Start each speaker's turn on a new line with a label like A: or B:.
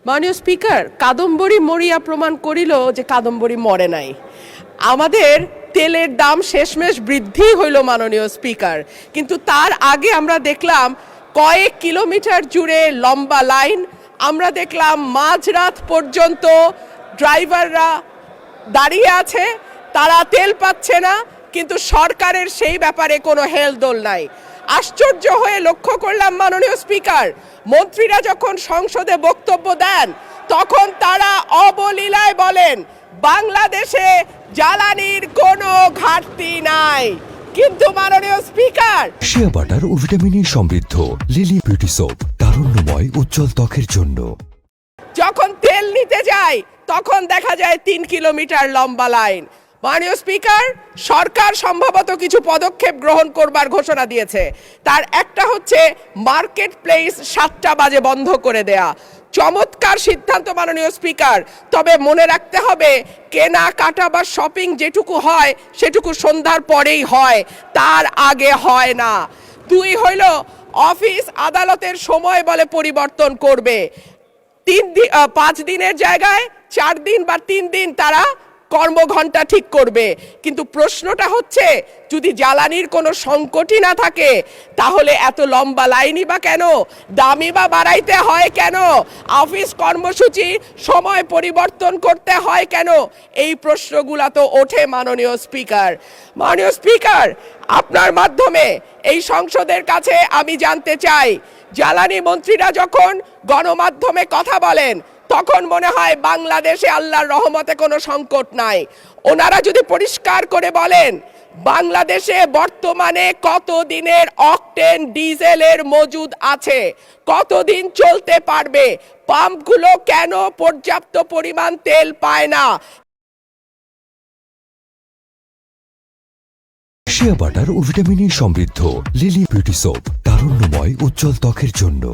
A: মাননীয় স্পিকার, কাদম্বরী মরিয়া প্রমাণ করিল যে কাদম্বরী মরে নাই। আমাদের তেলের দাম শেষমেশ বৃদ্ধি হইল মাননীয় স্পিকার, কিন্তু তার আগে আমরা দেখলাম কয়েক কিলোমিটার জুড়ে লম্বা লাইন। আমরা দেখলাম মাঝরাত পর্যন্ত ড্রাইভাররা দাঁড়িয়ে আছে, তারা তেল পাচ্ছে না, কিন্তু সরকারের সেই ব্যাপারে কোনো হেলদোল নাই। আশ্চর্য হয়ে লক্ষ্য করলাম মাননীয় স্পিকার, মন্ত্রীরা যখন সংসদে বক্তব্য দেন তখন তারা অবলীলায় বলেন বাংলাদেশে জ্বালানির কোনো ঘাটতি নাই। কিন্তু মাননীয় স্পিকার,
B: শিয়া বাটার ও ভিটামিন ই সমৃদ্ধ লিলি বিউটি সোপ, তারুণ্যময় উজ্জ্বল ত্বকের জন্য।
A: যখন তেল নিতে যায় তখন দেখা যায় 3 কিলোমিটার লম্বা লাইন। মাননীয় স্পিকার, সরকার সম্ভবত কিছু পদক্ষেপ গ্রহণ করবার ঘোষণা দিয়েছে। তার একটা হচ্ছে মার্কেট প্লেস 7টা বাজে বন্ধ করে দেয়া। চমৎকার সিদ্ধান্ত মাননীয় স্পিকার, তবে মনে রাখতে হবে কেনা কাটা বা শপিং যেটুকু হয় সেটুকু সন্ধ্যার পরেই হয়, তার আগে হয় না। 2 হইল অফিস আদালতের সময় বলে পরিবর্তন করবে। 5 দিনের জায়গায় 4 দিন বা 3 দিন তারা কর্মঘণ্টা ঠিক করবে। কিন্তু প্রশ্নটা হচ্ছে, যদি জ্বালানির কোনো সংকটই না থাকে তাহলে এত লম্বা লাইনই বা কেন, দামই বা বাড়াইতে হয় কেন, অফিস কর্মসূচি সময় পরিবর্তন করতে হয় কেন? এই প্রশ্নগুলো তো ওঠে মাননীয় স্পিকার। মাননীয় স্পিকার, আপনার মাধ্যমে এই সংসদের কাছে আমি জানতে চাই, জ্বালানি মন্ত্রীরা যখন গণমাধ্যমে কথা বলেন তখন মনে হয় বাংলাদেশে আল্লাহর রহমতে কোনো সংকট নাই। ওনারা যদি পরিষ্কার করে বলেন বাংলাদেশে বর্তমানে কত দিনের অকটেন ডিজেলের মজুদ আছে, কতদিন চলতে পারবে, পাম্পগুলো কেন পর্যাপ্ত পরিমাণ তেল পায় না।
B: শিয়া বাটার ও ভিটামিন ই সমৃদ্ধ লিলি বিউটি সোপ, তারুণ্যময় উজ্জ্বল ত্বকের জন্য।